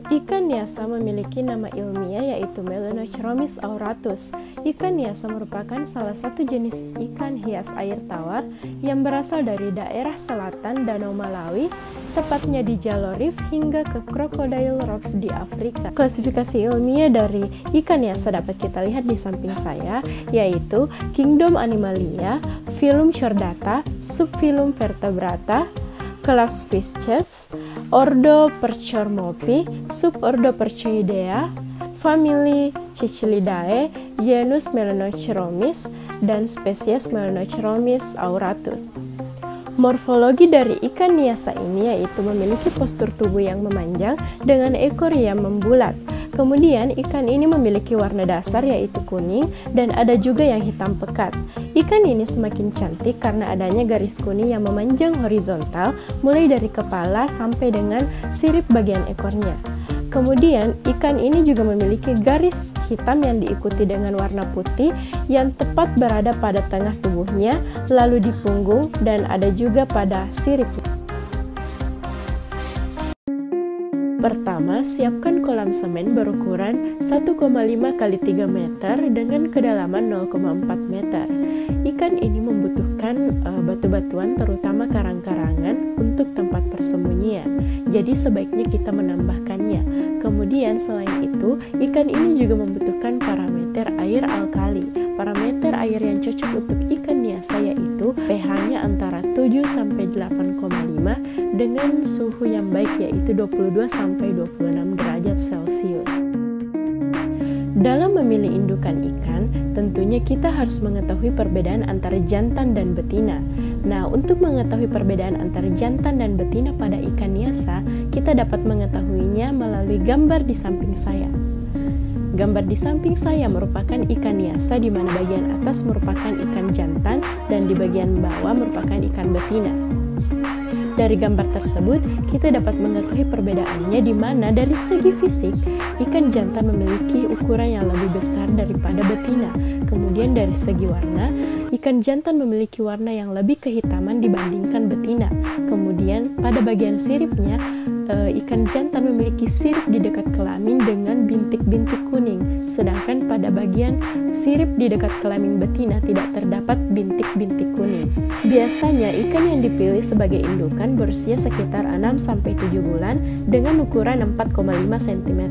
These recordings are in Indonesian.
Ikan niasa memiliki nama ilmiah yaitu Melanochromis auratus. Ikan niasa merupakan salah satu jenis ikan hias air tawar yang berasal dari daerah selatan Danau Malawi, tepatnya di Jalor Reef hingga ke Crocodile Rocks di Afrika. Klasifikasi ilmiah dari ikan niasa dapat kita lihat di samping saya, yaitu Kingdom Animalia, Phylum Chordata, Subphylum Vertebrata, kelas Fishes, Ordo Perchormopi, Subordo Perchoidea, famili Ciclidae, genus Melanochromis, dan spesies Melanochromis auratus. Morfologi dari ikan niasa ini yaitu memiliki postur tubuh yang memanjang dengan ekor yang membulat. Kemudian ikan ini memiliki warna dasar yaitu kuning dan ada juga yang hitam pekat. Ikan ini semakin cantik karena adanya garis kuning yang memanjang horizontal mulai dari kepala sampai dengan sirip bagian ekornya. Kemudian ikan ini juga memiliki garis hitam yang diikuti dengan warna putih yang tepat berada pada tengah tubuhnya, lalu di punggung dan ada juga pada sirip. Pertama, siapkan kolam semen berukuran 1,5 x 3 meter dengan kedalaman 0,4 meter. Ikan ini membutuhkan batu-batuan terutama karang-karangan untuk tempat persembunyian. Jadi sebaiknya kita menambahkannya. Kemudian selain itu, ikan ini juga membutuhkan parameter air alkali. Parameter air yang cocok untuk ikan niasa yaitu pH-nya antara 7 sampai 8,5 dengan suhu yang baik yaitu 22 sampai 26 derajat Celcius. Dalam memilih indukan ikan, tentunya kita harus mengetahui perbedaan antara jantan dan betina. Nah, untuk mengetahui perbedaan antara jantan dan betina pada ikan niasa, kita dapat mengetahuinya melalui gambar di samping saya. Gambar di samping saya merupakan ikan niasa di mana bagian atas merupakan ikan jantan dan di bagian bawah merupakan ikan betina. Dari gambar tersebut, kita dapat mengetahui perbedaannya di mana dari segi fisik, ikan jantan memiliki ukuran yang lebih besar daripada betina. Kemudian dari segi warna, ikan jantan memiliki warna yang lebih kehitaman dibandingkan betina. Kemudian pada bagian siripnya, ikan jantan memiliki sirip di dekat kelamin dengan bintik-bintik kuning, sedangkan pada bagian sirip di dekat kelamin betina tidak terdapat bintik-bintik kuning. Biasanya ikan yang dipilih sebagai indukan berusia sekitar 6-7 bulan dengan ukuran 4,5 cm.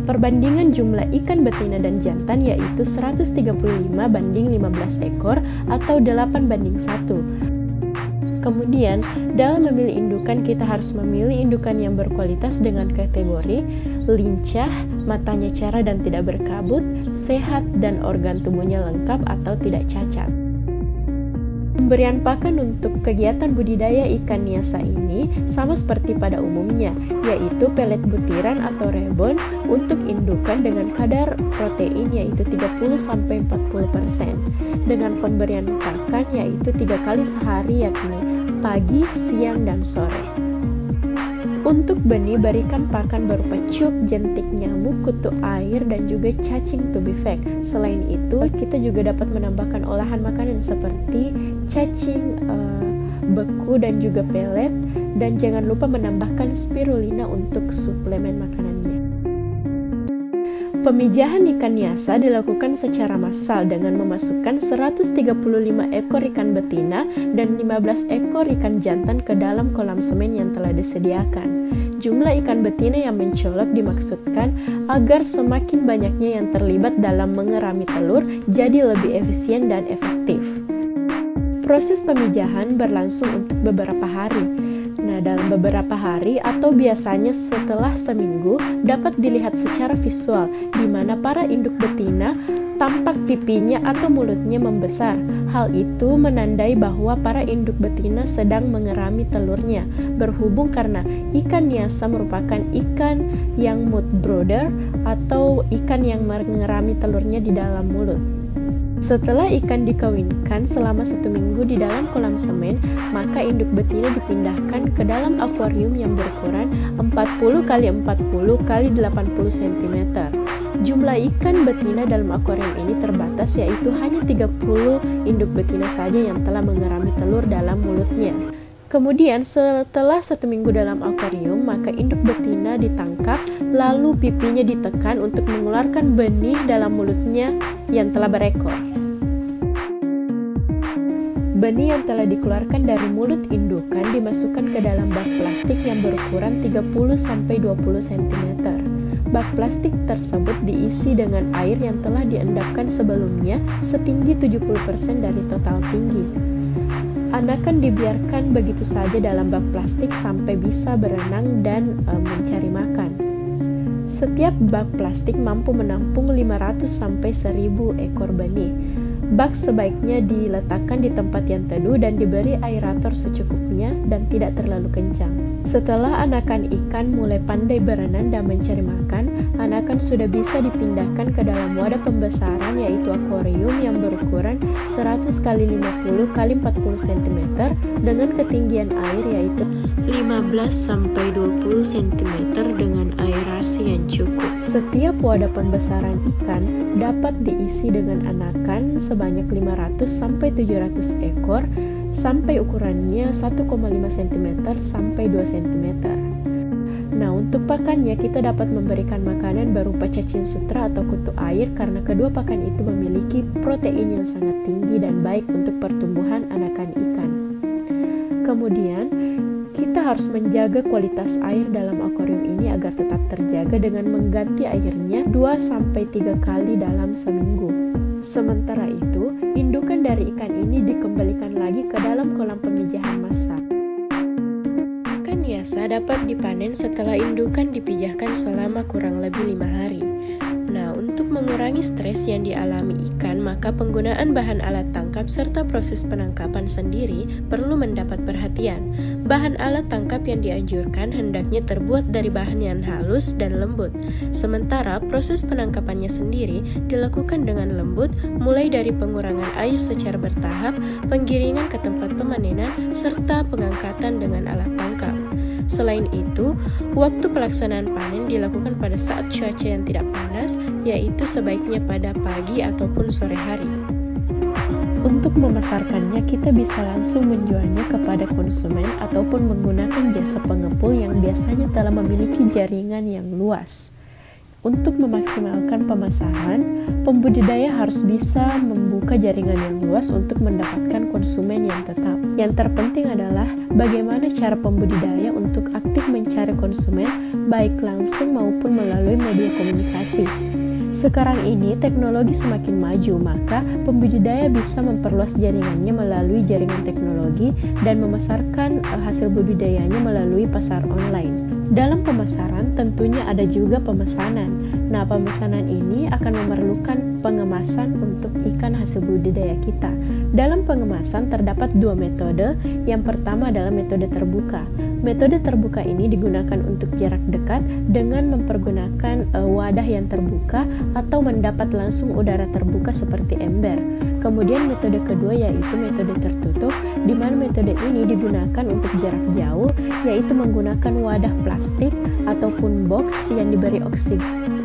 Perbandingan jumlah ikan betina dan jantan yaitu 135 banding 15 ekor atau 8:1. Kemudian, dalam memilih indukan, kita harus memilih indukan yang berkualitas dengan kategori lincah, matanya cerah dan tidak berkabut, sehat, dan organ tubuhnya lengkap atau tidak cacat. Pemberian pakan untuk kegiatan budidaya ikan niasa ini sama seperti pada umumnya, yaitu pelet butiran atau rebon untuk indukan dengan kadar protein yaitu 30-40%, dengan pemberian pakan yaitu 3 kali sehari yakni pagi, siang, dan sore. Untuk benih, berikan pakan berupa cuk, jentik nyamuk, kutu air, dan juga cacing to be fed. Selain itu, kita juga dapat menambahkan olahan makanan seperti cacing, beku, dan juga pelet. Dan jangan lupa menambahkan spirulina untuk suplemen makanannya. Pemijahan ikan niasa dilakukan secara massal dengan memasukkan 135 ekor ikan betina dan 15 ekor ikan jantan ke dalam kolam semen yang telah disediakan. Jumlah ikan betina yang mencolok dimaksudkan agar semakin banyaknya yang terlibat dalam mengerami telur jadi lebih efisien dan efektif. Proses pemijahan berlangsung untuk beberapa hari. Nah, dalam beberapa hari atau biasanya setelah seminggu dapat dilihat secara visual di mana para induk betina tampak pipinya atau mulutnya membesar. Hal itu menandai bahwa para induk betina sedang mengerami telurnya. Berhubung karena ikan niasa merupakan ikan yang mood brooder atau ikan yang mengerami telurnya di dalam mulut. Setelah ikan dikawinkan selama 1 minggu di dalam kolam semen, maka induk betina dipindahkan ke dalam akuarium yang berukuran 40 x 40 x 80 cm. Jumlah ikan betina dalam akuarium ini terbatas yaitu hanya 30 induk betina saja yang telah mengerami telur dalam mulutnya. Kemudian setelah 1 minggu dalam akuarium, maka induk betina ditangkap, lalu pipinya ditekan untuk mengeluarkan benih dalam mulutnya yang telah berekor. Benih yang telah dikeluarkan dari mulut indukan dimasukkan ke dalam bak plastik yang berukuran 30-20 cm. Bak plastik tersebut diisi dengan air yang telah diendapkan sebelumnya setinggi 70% dari total tinggi. Anakan dibiarkan begitu saja dalam bak plastik sampai bisa berenang dan mencari makan. Setiap bak plastik mampu menampung 500-1000 ekor benih. Bak sebaiknya diletakkan di tempat yang teduh dan diberi aerator secukupnya dan tidak terlalu kencang. Setelah anakan ikan mulai pandai berenang dan mencari makan, anakan sudah bisa dipindahkan ke dalam wadah pembesaran yaitu akuarium yang berukuran 100 x 50 x 40 cm dengan ketinggian air yaitu 15-20 cm dengan aerasi yang cukup. Setiap wadah pembesaran ikan dapat diisi dengan anakan sebanyak 500-700 ekor sampai ukurannya 1,5 cm sampai 2 cm. Nah, untuk pakannya kita dapat memberikan makanan berupa cacing sutra atau kutu air karena kedua pakan itu memiliki protein yang sangat tinggi dan baik untuk pertumbuhan anakan ikan. Kemudian, kita harus menjaga kualitas air dalam akuarium ini agar tetap terjaga dengan mengganti airnya 2-3 kali dalam seminggu. Sementara itu, indukan dari ikan ini dikembalikan lagi ke dalam kolam pemijahan massal. Ikan hiasa dapat dipanen setelah indukan dipijahkan selama kurang lebih 5 hari. Nah, untuk mengurangi stres yang dialami ikan, maka penggunaan bahan alat tangkap serta proses penangkapan sendiri perlu mendapat perhatian. Bahan alat tangkap yang dianjurkan hendaknya terbuat dari bahan yang halus dan lembut. Sementara proses penangkapannya sendiri dilakukan dengan lembut, mulai dari pengurangan air secara bertahap, penggiringan ke tempat pemanenan, serta pengangkatan dengan alat tangkap. Selain itu, waktu pelaksanaan panen dilakukan pada saat cuaca yang tidak panas, yaitu sebaiknya pada pagi ataupun sore hari. Untuk memasarkannya, kita bisa langsung menjualnya kepada konsumen ataupun menggunakan jasa pengepul yang biasanya telah memiliki jaringan yang luas. Untuk memaksimalkan pemasaran, pembudidaya harus bisa membuka jaringan yang luas untuk mendapatkan konsumen yang tetap. Yang terpenting adalah bagaimana cara pembudidaya untuk aktif mencari konsumen, baik langsung maupun melalui media komunikasi. Sekarang ini teknologi semakin maju, maka pembudidaya bisa memperluas jaringannya melalui jaringan teknologi dan memasarkan hasil budidayanya melalui pasar online. Dalam pemasaran tentunya ada juga pemesanan. Nah, pemesanan ini akan memerlukan pengemasan untuk ikan hasil budidaya kita. Dalam pengemasan terdapat 2 metode. Yang pertama adalah metode terbuka. Metode terbuka ini digunakan untuk jarak dekat dengan mempergunakan wadah yang terbuka atau mendapat langsung udara terbuka seperti ember. Kemudian metode kedua yaitu metode tertutup, di mana metode ini digunakan untuk jarak jauh, yaitu menggunakan wadah plastik ataupun box yang diberi oksigen.